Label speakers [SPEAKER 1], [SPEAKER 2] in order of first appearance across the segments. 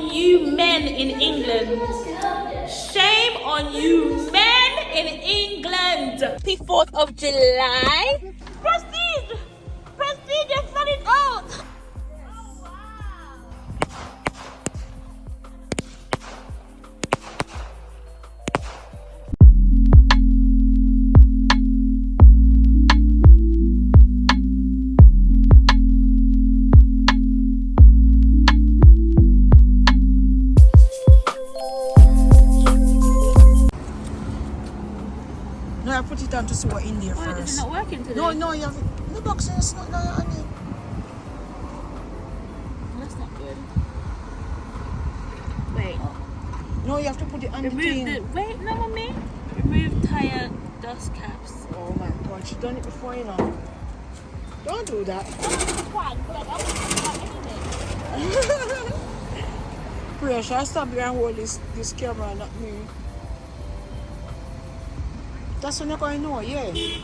[SPEAKER 1] on you men in England. Shame on you men in England. Happy 4th of July. Proceed. Proceed, you're flooding out.
[SPEAKER 2] No, I put it on to see what in there
[SPEAKER 1] Why
[SPEAKER 2] first.
[SPEAKER 1] is it not working today?
[SPEAKER 2] No, you have it. The box is not honey.
[SPEAKER 1] That's not good. Wait.
[SPEAKER 2] No, you have to put it on the thing.
[SPEAKER 1] Wait, no, mommy. Remove tire dust caps.
[SPEAKER 2] Oh my god, she done it before, you know. Don't do that. Priya, shall I stop here and hold this camera, not me? That's when you're going to know, yeah.
[SPEAKER 1] Is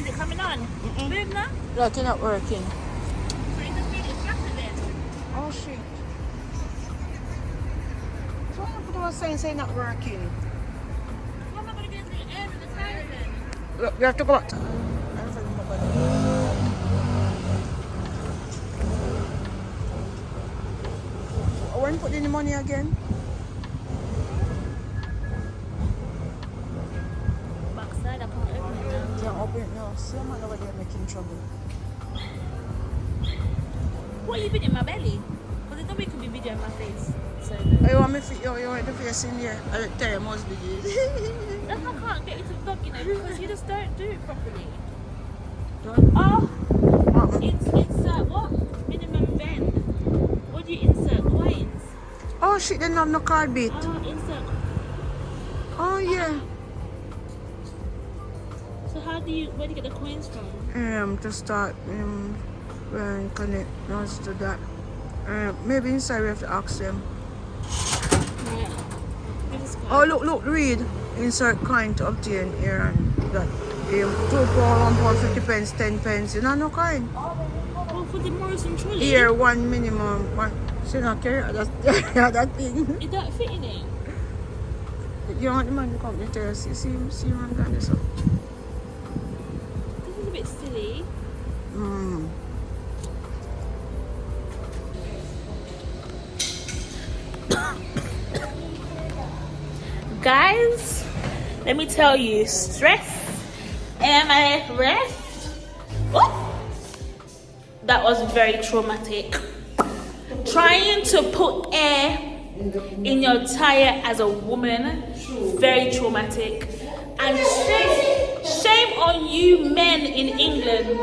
[SPEAKER 1] it coming on? Move now.
[SPEAKER 2] Like you're not working.
[SPEAKER 1] So it just made it flatter then.
[SPEAKER 2] Oh shit. So I put on saying say not working.
[SPEAKER 1] How am I going to be able to get air in the tire then?
[SPEAKER 2] Look, you have to go back. When you put in the money again?
[SPEAKER 1] Backside, I can't open it now.
[SPEAKER 2] Yeah, open it now. See, I'm over there making trouble.
[SPEAKER 1] What are you videoing my belly? Because there's no way you could be videoing my face. So
[SPEAKER 2] You want me to you want the face in here? I tell you, must be this.
[SPEAKER 1] that's why I can't get you to vlog, you know, because you just don't do it properly.
[SPEAKER 2] Don't.
[SPEAKER 1] Oh, insert what? Minimum vend. What do you insert? Coins.
[SPEAKER 2] Oh shit, they don't have no card bit.
[SPEAKER 1] Oh, insert.
[SPEAKER 2] Oh yeah.
[SPEAKER 1] So where do you get the coins from?
[SPEAKER 2] To start connect us to that. Maybe inside we have to ask them.
[SPEAKER 1] Yeah.
[SPEAKER 2] Oh look, read. Insert coin to obtain here and that. £2, £1, 50 pence, 10 pence. You know no coin.
[SPEAKER 1] Oh, for the Morrisons trolley?
[SPEAKER 2] Here one minimum. One. So not carry that that thing.
[SPEAKER 1] Is that fitting it?
[SPEAKER 2] You want the man to come to tell us, see him done this up.
[SPEAKER 1] This is a bit silly. Guys, let me tell you, stress and my rest. Oh, that was very traumatic. Trying to put air in your tire as a woman, very traumatic. And shame on you men in England.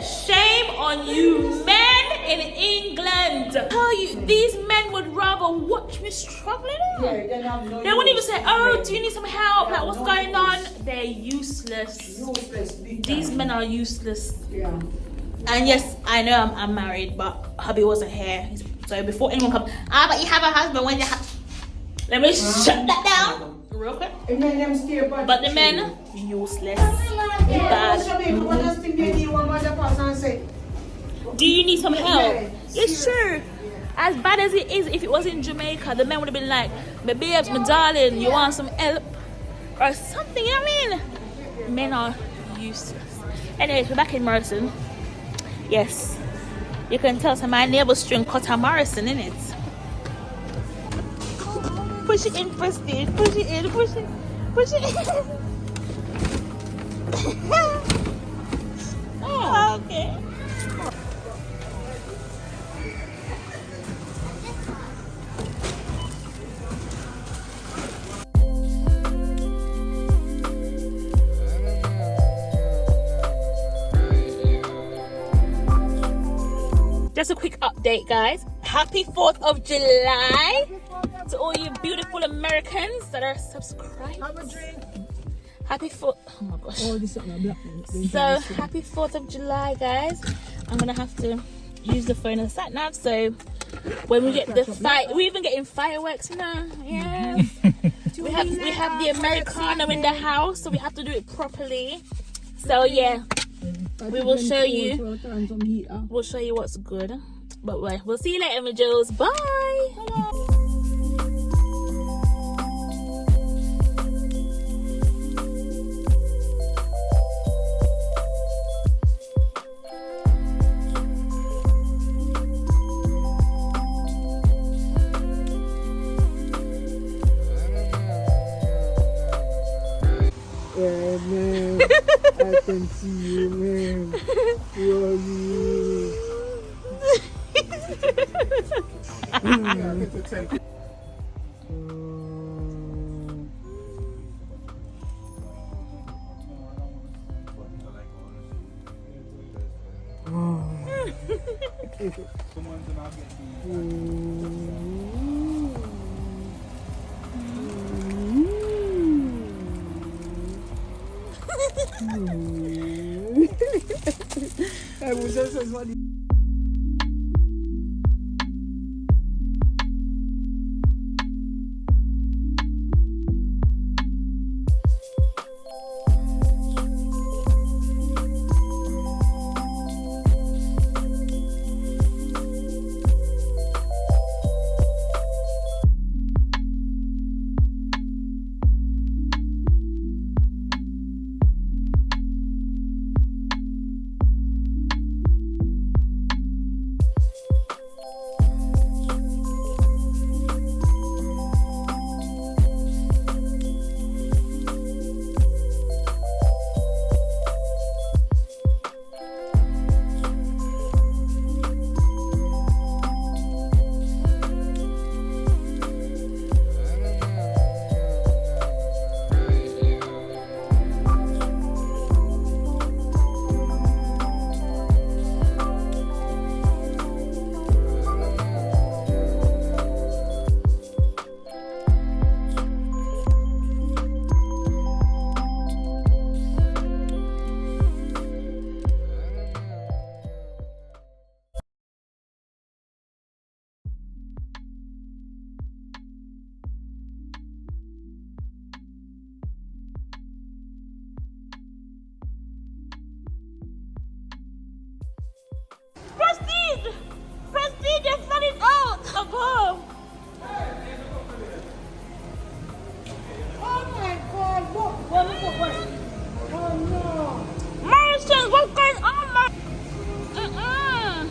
[SPEAKER 1] Shame on you men in England. I tell you, these men would rather watch me struggling. They won't even say, oh, do you need some help? Like, what's going on? They're useless. These men are useless.
[SPEAKER 2] Yeah.
[SPEAKER 1] And yes, I know I'm married, but hubby wasn't here. So before anyone comes, but you have a husband, when you have... Let me shut that down real quick. But the men, useless. Bad. Do you need some help? It's true. As bad as it is, if it was in Jamaica, the men would have been like, my babes, my darling, you want some help? Or something, you know what I mean? Men are useless. Anyways, we're back in Morrison. Yes. You can tell some my neighbor string cut a Morrison in it. Push it in first, dude. Push it in, push it in. Oh, okay. Just a quick update, guys. Happy 4th of July to all you beautiful Americans that are subscribed.
[SPEAKER 2] Have a drink.
[SPEAKER 1] Happy 4th. Oh my gosh.
[SPEAKER 2] Oh, this is not black.
[SPEAKER 1] So happy 4th of July, guys. I'm gonna have to use the phone as sat nav. So when we get the we're even getting fireworks now. Yeah. we have the Americano in the house, so we have to do it properly. So yeah. we will show you. We'll show you what's good. But we'll see you later, my Julsz. Bye.
[SPEAKER 2] Yeah, man. I can see you, man. Who are you?
[SPEAKER 1] Prestige! Prestige, you're running out of home!
[SPEAKER 2] Oh my God! What? Oh no!
[SPEAKER 1] Morrisons, what's going on, man? Mm-mm.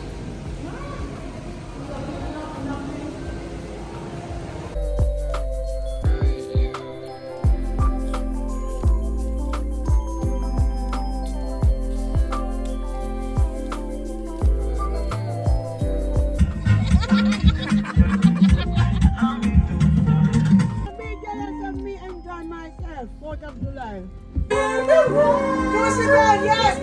[SPEAKER 2] Be jealous of me enjoy myself. 4th of July. Pussy man, yes!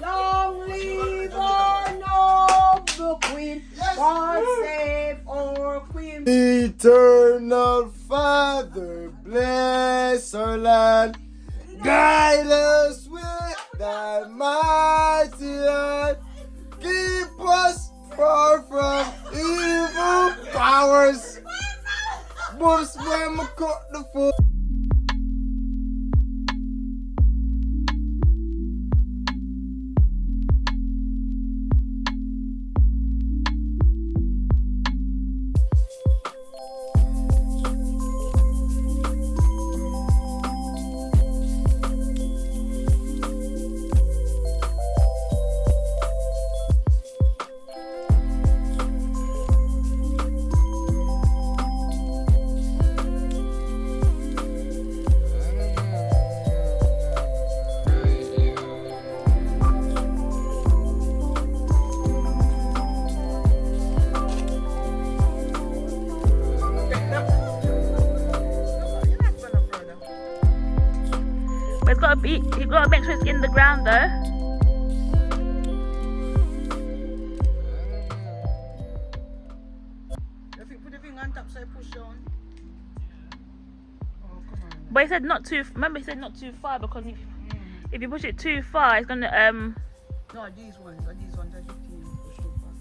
[SPEAKER 2] Long live our noble queen. God save our queen.
[SPEAKER 3] Eternal Father, bless our land. Guide us with thy mighty hand. Keep us far from evil powers. Wolves when we cut the foot.
[SPEAKER 1] But it's gotta be, you've gotta make sure it's in the ground though.
[SPEAKER 2] If you put the finger on top, so you push down. Oh, come on.
[SPEAKER 1] But he said not too, remember he said not too far, because if you push it too far, it's gonna,
[SPEAKER 2] No, these ones, are 15 push too far.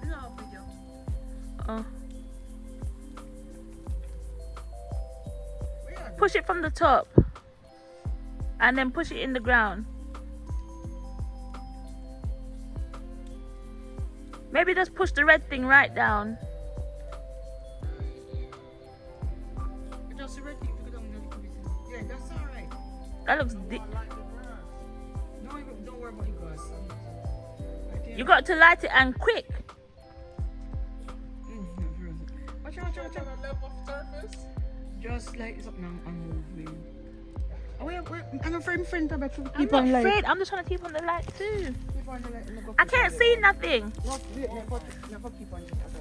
[SPEAKER 2] You know, video.
[SPEAKER 1] Uh-oh. Push it from the top. And then push it in the ground. Maybe just push the red thing right down.
[SPEAKER 2] Just the red thing. Yeah, that's alright.
[SPEAKER 1] That looks...
[SPEAKER 2] No, don't worry about the grass.
[SPEAKER 1] You got to light it and quick.
[SPEAKER 2] Watch out. Just like something I'm moving. Oh, I'm afraid friend to keep
[SPEAKER 1] I'm
[SPEAKER 2] on
[SPEAKER 1] not
[SPEAKER 2] light.
[SPEAKER 1] afraid. I'm just trying to keep on the light too.
[SPEAKER 2] Keep on the light.
[SPEAKER 1] I can't see nothing.
[SPEAKER 2] No, wait, never keep on the light.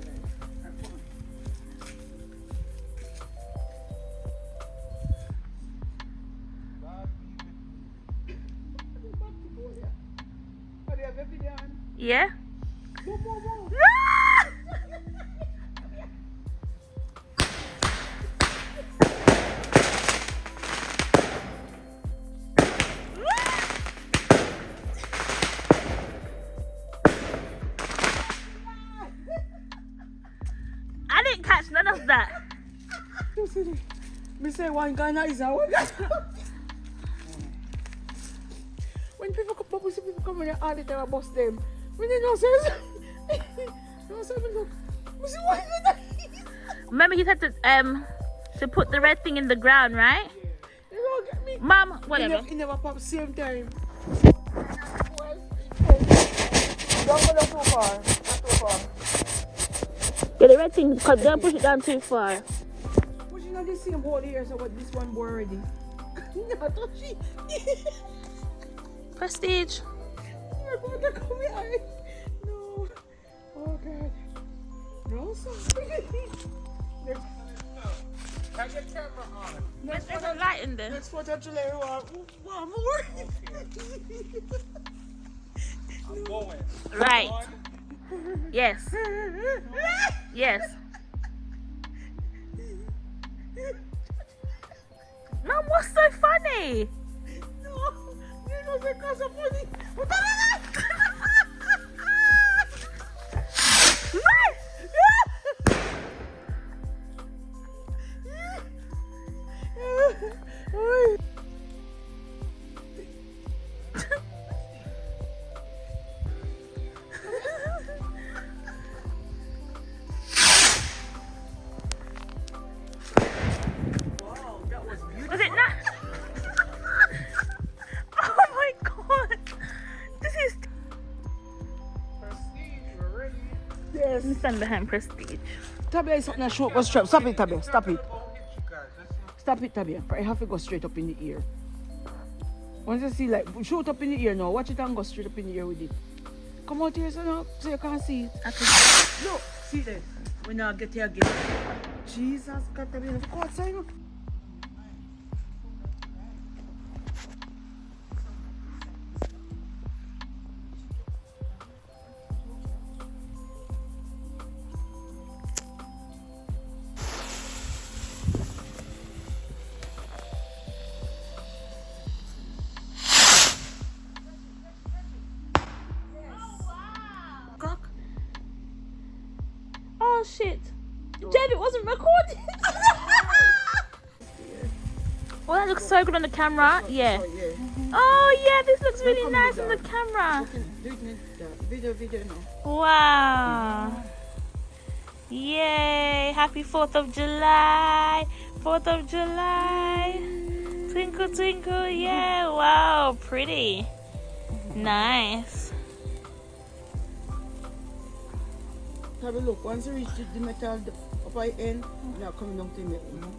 [SPEAKER 1] Yeah? I didn't catch none of that.
[SPEAKER 2] Me say one Ghana is a one Ghana. When people come in all the time, I bust them. When they don't say look. We see one Ghana.
[SPEAKER 1] Remember you said to put the red thing in the ground, right?
[SPEAKER 2] You don't get me.
[SPEAKER 1] Mom, whatever.
[SPEAKER 2] It never pop same time. Don't go too far. Not too far.
[SPEAKER 1] Yeah, the red thing, because don't push it down too far.
[SPEAKER 2] Pushing on the same hole here, so what this one boy already. Not touchy.
[SPEAKER 1] Prestige.
[SPEAKER 2] You're going to come here. No. Oh God. No, sorry.
[SPEAKER 3] Have your camera on.
[SPEAKER 1] There's a light in there.
[SPEAKER 2] Next photo, July, one more.
[SPEAKER 3] I'm going.
[SPEAKER 1] Right. Yes. Yes. Mom, what's so funny?
[SPEAKER 2] No, you know the cause of funny.
[SPEAKER 1] Was it not? Oh my god. This is...
[SPEAKER 3] Prestige, we're ready.
[SPEAKER 2] Yes.
[SPEAKER 1] Stand behind Prestige.
[SPEAKER 2] Tabia is something that short was strap. Stop it, Tabia. Stop it.
[SPEAKER 3] Go hit you guys. Let's see.
[SPEAKER 2] Stop it, Tabia. I have to go straight up in the ear. Once you see, like, shoot up in the ear now. Watch it and go straight up in the ear with it. Come out here so now, so you can't see it. Look, see that. When I get here again. Jesus, God, Tabia. Go outside, look.
[SPEAKER 1] Oh shit. Jeb, it wasn't recording. Oh, that looks so good on the camera. Yeah. Oh yeah, this looks really nice on the camera.
[SPEAKER 2] Video now.
[SPEAKER 1] Wow. Yay. Happy 4th of July. 4th of July. Twinkle, twinkle, yeah. Wow, pretty. Nice.
[SPEAKER 2] Have a look. Once you reach the metal upper end, now coming down to the middle.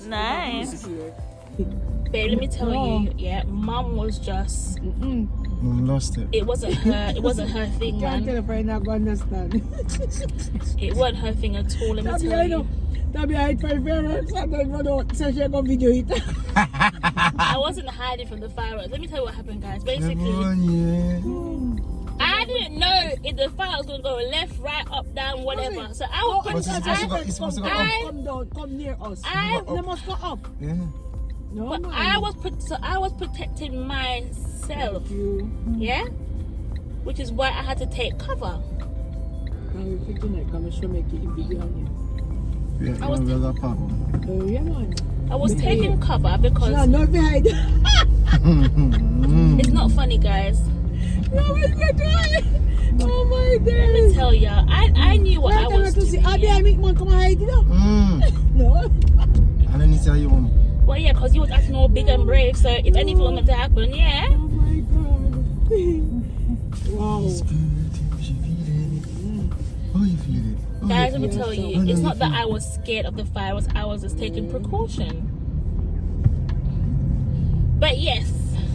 [SPEAKER 1] Nice.
[SPEAKER 2] Here.
[SPEAKER 1] Babe, let me tell you, yeah, Mum was just...
[SPEAKER 3] Lost it.
[SPEAKER 1] It wasn't her thing,
[SPEAKER 2] Can't tell
[SPEAKER 1] man.
[SPEAKER 2] if I not go understand.
[SPEAKER 1] It wasn't her thing at all, let me tell you.
[SPEAKER 2] That be hide for parents and then run out so she can video it.
[SPEAKER 1] I wasn't hiding from the fireworks. Let me tell you what happened, guys. Basically, I didn't know if the fire was going to go left, right, up, down, whatever. So I was
[SPEAKER 3] But it's supposed to go up.
[SPEAKER 2] Come down, come near us. They must go up.
[SPEAKER 3] Yeah.
[SPEAKER 2] No,
[SPEAKER 1] But
[SPEAKER 2] man.
[SPEAKER 1] I was protecting myself,
[SPEAKER 2] You.
[SPEAKER 1] yeah? Which is why I had to take cover.
[SPEAKER 2] Can't wait for tonight. Come show make it in video on you.
[SPEAKER 3] Yeah,
[SPEAKER 1] I was-
[SPEAKER 3] we have that part.
[SPEAKER 2] Yeah, man.
[SPEAKER 1] I was taking cover because
[SPEAKER 2] No, not behind.
[SPEAKER 1] it's not funny, guys.
[SPEAKER 2] No, it's not doing. Oh my
[SPEAKER 1] Let me
[SPEAKER 2] God.
[SPEAKER 1] tell ya, I knew what I was doing.
[SPEAKER 2] I'll be
[SPEAKER 1] Yeah.
[SPEAKER 2] I make man come hide, you know? No.
[SPEAKER 3] And then he tell you,
[SPEAKER 1] Well, yeah, because you was acting all big and brave. So if anything was meant to happen, yeah.
[SPEAKER 2] Oh my God. Wow.
[SPEAKER 3] how you feeling? Oh,
[SPEAKER 1] Guys,
[SPEAKER 3] you
[SPEAKER 1] let me
[SPEAKER 3] feel-
[SPEAKER 1] tell you, it's not that I was scared of the fire. I was just taking precaution. But yes,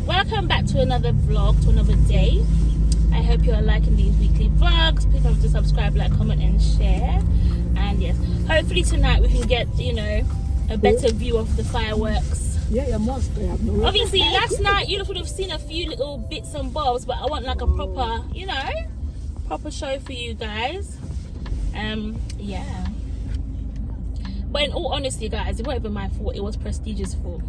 [SPEAKER 1] welcome back to another vlog, to another day. I hope you are liking these weekly vlogs. Please remember to subscribe, like, comment, and share. And yes, hopefully tonight we can get, you know, a better view of the fireworks.
[SPEAKER 2] Yeah, you must have no.
[SPEAKER 1] Obviously, last night you would have seen a few little bits and bobs, but I want like a proper, you know, proper show for you guys. Yeah. But in all honesty, guys, it wasn't even my fault. It was Prestige's fault.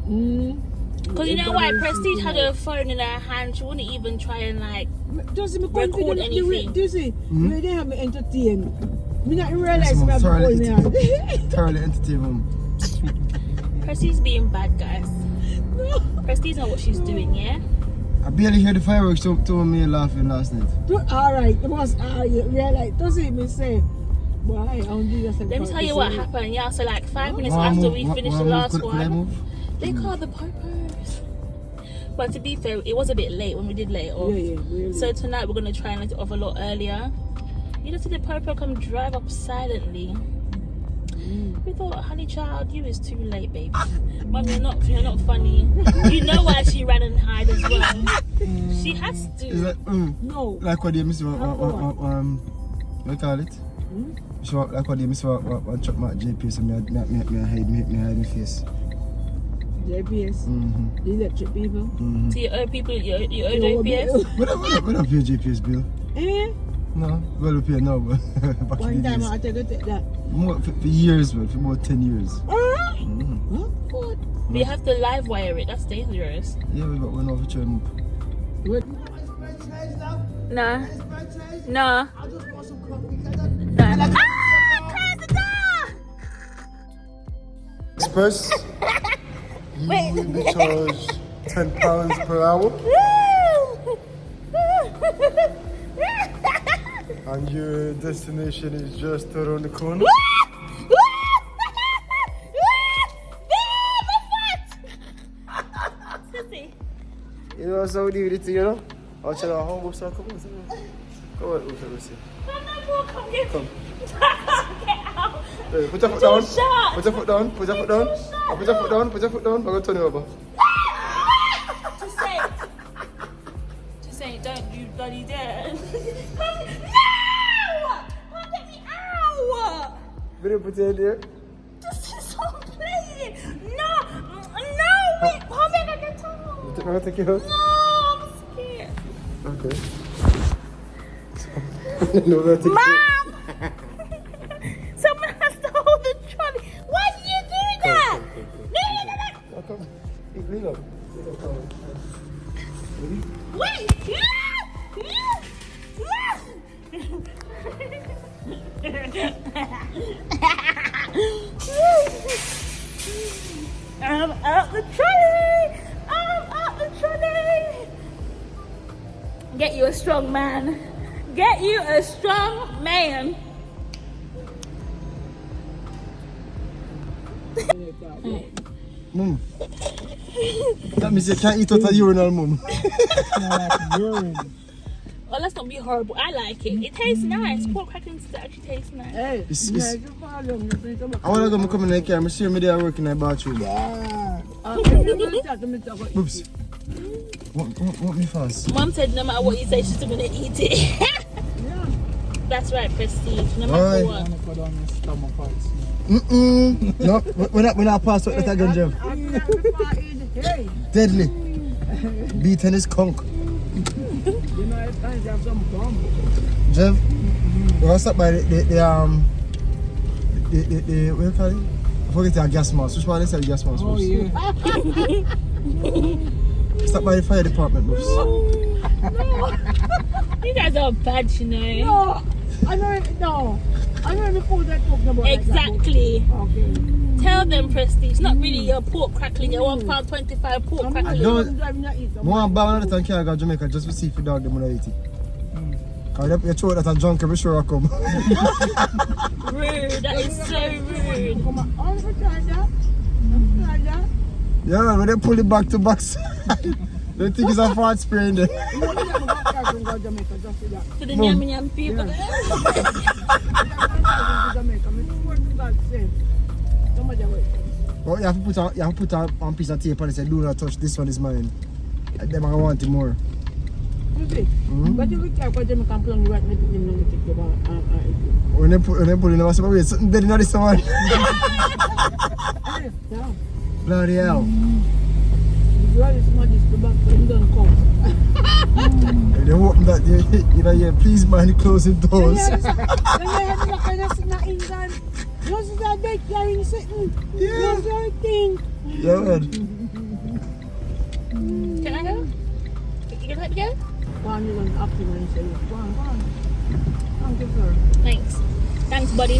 [SPEAKER 1] Because you know why? Prestige had her phone in her hand. She wouldn't even try and like record anything.
[SPEAKER 2] Do you see? When they have me entertained, me not realize
[SPEAKER 3] Yes,
[SPEAKER 2] me
[SPEAKER 3] mom,
[SPEAKER 2] have
[SPEAKER 3] thoroughly
[SPEAKER 2] phone in my hand.
[SPEAKER 3] Thoroughly entertain mum.
[SPEAKER 1] Prestige's being bad, guys.
[SPEAKER 2] No.
[SPEAKER 1] Prestige knows what she's doing, yeah?
[SPEAKER 3] I barely heard the fireworks to me laughing last night.
[SPEAKER 2] Alright, it was you realize. Don't see me say. Why? I don't do that.
[SPEAKER 1] Let me tell you what happened, yeah. So like 5 minutes after we finished the last one, they called the popers. But to be fair, it was a bit late when we did let it off.
[SPEAKER 2] Yeah, really.
[SPEAKER 1] So tonight we're gonna try and let it off a lot earlier. You just see the popo come drive up silently. We thought, honey child, you is too late, baby. Mum, you're not funny. You know why she ran and hide as well. She has
[SPEAKER 3] It's
[SPEAKER 1] to.
[SPEAKER 3] like,
[SPEAKER 2] No.
[SPEAKER 3] like what they miss what you call it? So like what they miss what chuck my GPS and me hide my face.
[SPEAKER 2] JPS. The electric people.
[SPEAKER 1] To your own people, your own JPS.
[SPEAKER 3] We don't pay GPS bill.
[SPEAKER 2] Eh?
[SPEAKER 3] No, well we pay now, but back
[SPEAKER 2] One
[SPEAKER 3] in the
[SPEAKER 2] time
[SPEAKER 3] days.
[SPEAKER 2] I take that.
[SPEAKER 3] More, for years, man, for about 10 years.
[SPEAKER 2] Huh? What?
[SPEAKER 1] But you have to live wire it. That's dangerous.
[SPEAKER 3] Yeah, but we're not trying up.
[SPEAKER 2] What?
[SPEAKER 1] Nah. Nah.
[SPEAKER 2] I just want some coffee.
[SPEAKER 1] Close the door!
[SPEAKER 3] Express, you will be charged £10 per hour, and your destination is just around the corner. You know what's up with it, you know? I'll tell you how home come on. Come on, let me see. Come. Hey, put your foot down.
[SPEAKER 1] short.
[SPEAKER 3] Put your foot down. Put your foot down. Put your foot down. Put your foot down. I'm gonna turn you over.
[SPEAKER 1] Just say, don't you bloody dare. No! Don't get me out!
[SPEAKER 3] Video put your head there.
[SPEAKER 1] This is so playing. No! Wait, how am I gonna get out?
[SPEAKER 3] I'm gonna take you out.
[SPEAKER 1] No, I'm scared.
[SPEAKER 3] Okay. No, I'm gonna take you out.
[SPEAKER 1] Mom! Someone has to hold the trolley. Why did you do that? No.
[SPEAKER 3] Come. Lean up.
[SPEAKER 1] Wait! I'm out the trolley! I'm out the trolley! Get you a strong man. Get you a strong man.
[SPEAKER 3] Mum. That means you can't eat out of urinal, mum.
[SPEAKER 1] Oh, let's not be horrible. I like it. It tastes nice. Pork crackings actually taste nice.
[SPEAKER 2] Hey,
[SPEAKER 3] It's-
[SPEAKER 2] yeah,
[SPEAKER 3] it's-
[SPEAKER 2] you follow me.
[SPEAKER 3] I wanna go come in the car. I'm sure me there working in the bathroom.
[SPEAKER 2] Yeah.
[SPEAKER 3] Oops. What me fast?
[SPEAKER 1] Mom said no matter what you say, she's still gonna eat it.
[SPEAKER 2] Yeah.
[SPEAKER 1] That's right, Prestige. No
[SPEAKER 3] Aye.
[SPEAKER 1] matter what.
[SPEAKER 3] No, we're not past what that again, Jeff.
[SPEAKER 2] Hey,
[SPEAKER 3] Deadly. Beating his conch.
[SPEAKER 2] you know, it's time to have some bomb.
[SPEAKER 3] Jeff, we're gonna stop by the what do you call it? I forget the gas mask. Which one is the gas mask?
[SPEAKER 2] Oh, yeah.
[SPEAKER 3] Stop by the fire department, boss.
[SPEAKER 1] You guys are bad, you know.
[SPEAKER 2] No, I know the food they're talking about.
[SPEAKER 1] Exactly.
[SPEAKER 2] Like okay.
[SPEAKER 1] Tell them, Prestige. It's not really your pork crackling, your £1.25 pork crackling.
[SPEAKER 3] More bad than can go to Jamaica just to see if you dog them when I eat it. Because you throw that a junk every sure I come.
[SPEAKER 1] Rude, that is so rude.
[SPEAKER 2] Come on, I'm
[SPEAKER 3] Yeah, when they pull it back to back, they think it's a fart spray in there.
[SPEAKER 1] For the yum yum people.
[SPEAKER 3] But you have to put on piece of tape and say, do not touch, this one is mine. And them I want it more.
[SPEAKER 2] But you be careful, they can put on the right and take the bar.
[SPEAKER 3] When they put in the wait, something dead in this one. Bloody hell. They open that, yeah, please mind closing doors. Yeah, man.
[SPEAKER 1] Can I go? You gonna let me go? Thanks. Thanks, buddy.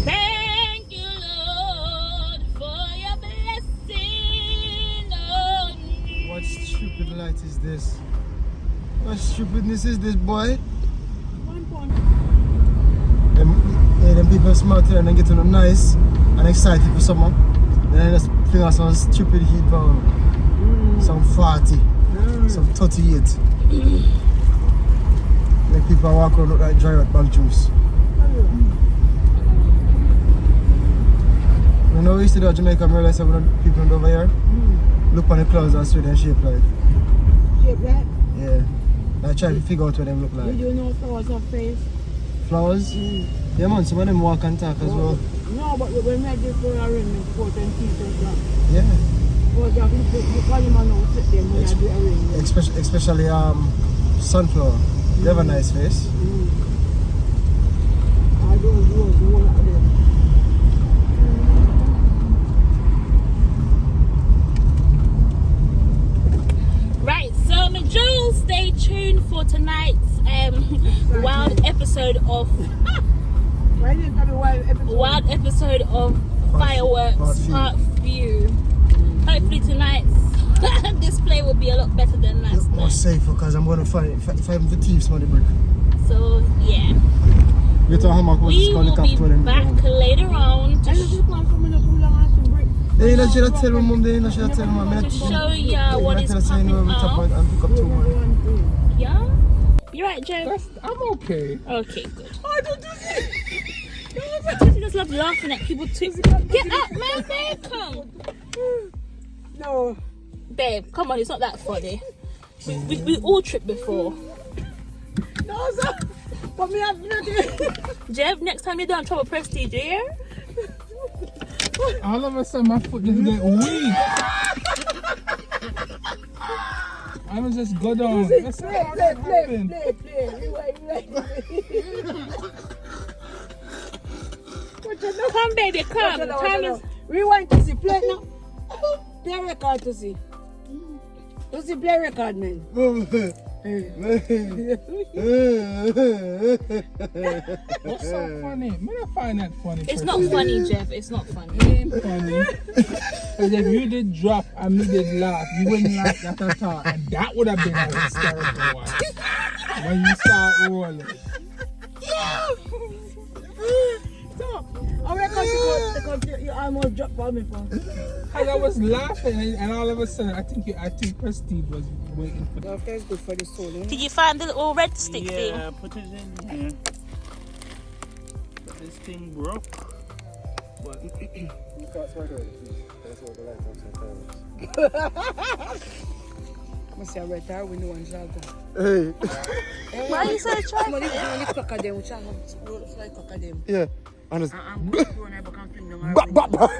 [SPEAKER 1] Thank you, Lord, for your blessing on me.
[SPEAKER 3] What stupid light is this? What stupidness is this, boy? Them people smart here and then get to know nice and excited for someone. Then I just feel like some stupid heat bound. Some 40, some 38. Like people walk around look like dry rat bag juice. You know we used to do at Jamaica, I realized some of the people over here look on the clouds and sweat and shape like.
[SPEAKER 2] Shape like?
[SPEAKER 3] Yeah. I try to figure out what them look like.
[SPEAKER 2] You do know flowers of face?
[SPEAKER 3] Flowers? Yeah man, some of them walk and talk as well.
[SPEAKER 2] No, but when we do for arrangement, coat and t-shirt,
[SPEAKER 3] yeah.
[SPEAKER 2] Well, you have to put them when I do arrangement.
[SPEAKER 3] Especially sunflower. They have a nice face.
[SPEAKER 2] I do all of them.
[SPEAKER 1] Right, so Julsz, stay tuned for tonight's wild episode of wild episode of Fireworks Part View. Hopefully tonight's display will be a lot better than last
[SPEAKER 3] More
[SPEAKER 1] night.
[SPEAKER 3] safer because I'm going to find the thieves on the brick.
[SPEAKER 1] So yeah,
[SPEAKER 3] We will
[SPEAKER 1] be back later on to
[SPEAKER 3] they not should tell mom, they not should tell mom.
[SPEAKER 1] show ya what is coming up.
[SPEAKER 3] And pick up 2 more.
[SPEAKER 1] Yeah? You right, Joe?
[SPEAKER 4] I'm okay.
[SPEAKER 1] Okay, good. I don't do this. You just love laughing at people too. Get up, man, babe, come.
[SPEAKER 2] No.
[SPEAKER 1] Babe, come on, it's not that funny. We all tripped before.
[SPEAKER 2] No, sir. But me have nothing.
[SPEAKER 1] Jeff, next time you don't trouble Prestige, yeah?
[SPEAKER 4] All of a sudden, my foot just get weak. I was just go down. That's what happened.
[SPEAKER 2] Play.
[SPEAKER 1] Come, baby, come. Time is...
[SPEAKER 2] Rewind to see. Play now. Play record to see. To see play record, man.
[SPEAKER 4] What's so funny? Me not find that funny.
[SPEAKER 1] It's not funny, Jeff. It's not funny.
[SPEAKER 4] It ain't funny. Because if you did drop and me did laugh, you wouldn't laugh that at all. And that would have been a hysterical one. When you start rolling.
[SPEAKER 2] Stop. I reckon you almost dropped on me, phone.
[SPEAKER 4] Because I was laughing and all of a sudden, I think Prestige was waiting for that.
[SPEAKER 2] Laughter is good for the soul, eh?
[SPEAKER 1] Did you find the little red stick thing?
[SPEAKER 5] Yeah, put it in here. But this thing broke. What?
[SPEAKER 2] I say I retire with no one shall go.
[SPEAKER 3] Hey.
[SPEAKER 1] Why are you so
[SPEAKER 2] I'm
[SPEAKER 1] trying?
[SPEAKER 2] going to the cock of them, which I have like cock of them.
[SPEAKER 3] Yeah. Honest.
[SPEAKER 2] I'm going to I can fling them around.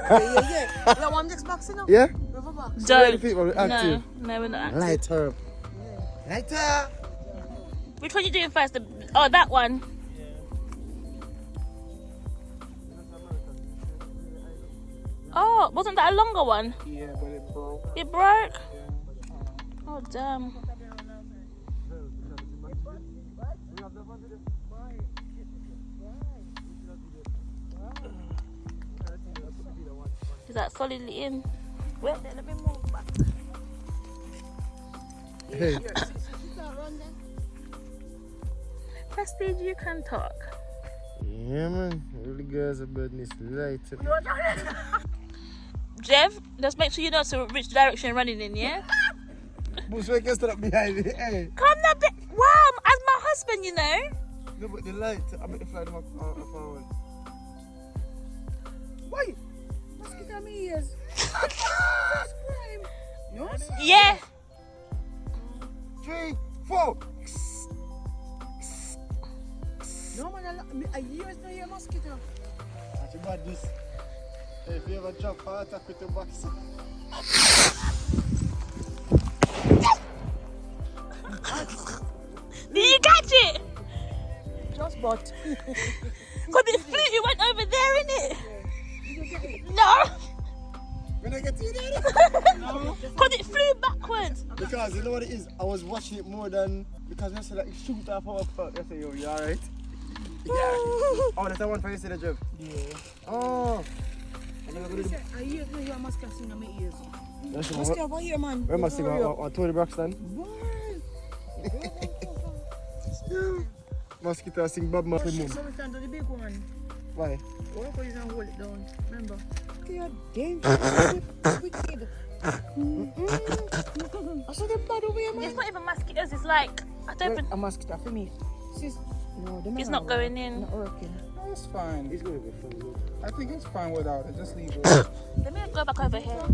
[SPEAKER 2] Yeah. You want next box, you know?
[SPEAKER 3] Yeah?
[SPEAKER 2] River box.
[SPEAKER 1] Don't.
[SPEAKER 3] No,
[SPEAKER 1] No, we're not active.
[SPEAKER 3] lighter. Lighter.
[SPEAKER 1] Which one are you doing first? Oh, that one. Oh, wasn't that a longer one?
[SPEAKER 4] Yeah, but it broke.
[SPEAKER 1] It broke? Oh, damn. Is that solidly in? Wait, then let me move back.
[SPEAKER 3] Hey.
[SPEAKER 1] Prestige, you can talk.
[SPEAKER 3] Yeah, man. All the girls are business light.
[SPEAKER 1] Jeff, just make sure you know so which direction you're running in, yeah?
[SPEAKER 3] Boost, why can't stand up behind me? Hey.
[SPEAKER 1] Come now, wow, as my husband, you know.
[SPEAKER 3] No, but the light, I make the fly them up forward. Why?
[SPEAKER 2] Mosquito on my ears. No?
[SPEAKER 1] Yeah.
[SPEAKER 3] 3, 4.
[SPEAKER 2] No, man, I years no hear mosquito.
[SPEAKER 3] That's about this. Hey, if you ever drop heart attack with your box.
[SPEAKER 1] Did you catch it?
[SPEAKER 2] Just but.
[SPEAKER 1] Because it flew, it went over there, innit? No.
[SPEAKER 3] When I get to you there?
[SPEAKER 1] No. Because it flew backwards.
[SPEAKER 3] Because you know what it is? I was watching it more than because I said like shoot off our part. I say, yo, you alright? Yeah. Oh, that's the one for you, see the job? Yeah. Oh.
[SPEAKER 2] I hear no hear mosquito in my ears.
[SPEAKER 3] Mosquito
[SPEAKER 2] Mosquito over here, man.
[SPEAKER 3] Where must I go? Tony Braxton? Mosquito sing Bob Marley Moon.
[SPEAKER 2] So we stand to the big one.
[SPEAKER 3] Why?
[SPEAKER 2] What if you don't hold it down? Remember? You're dangerous. Wicked. I saw them bad over here, man.
[SPEAKER 1] It's not even mosquitoes, it's like, I don't even,
[SPEAKER 2] A mosquito for me. Sis, no,
[SPEAKER 1] it's not going in.
[SPEAKER 2] Not working.
[SPEAKER 4] No, it's fine.
[SPEAKER 3] He's going to be fun.
[SPEAKER 4] I think it's fine without it. Just leave it.
[SPEAKER 1] Let me go back over here.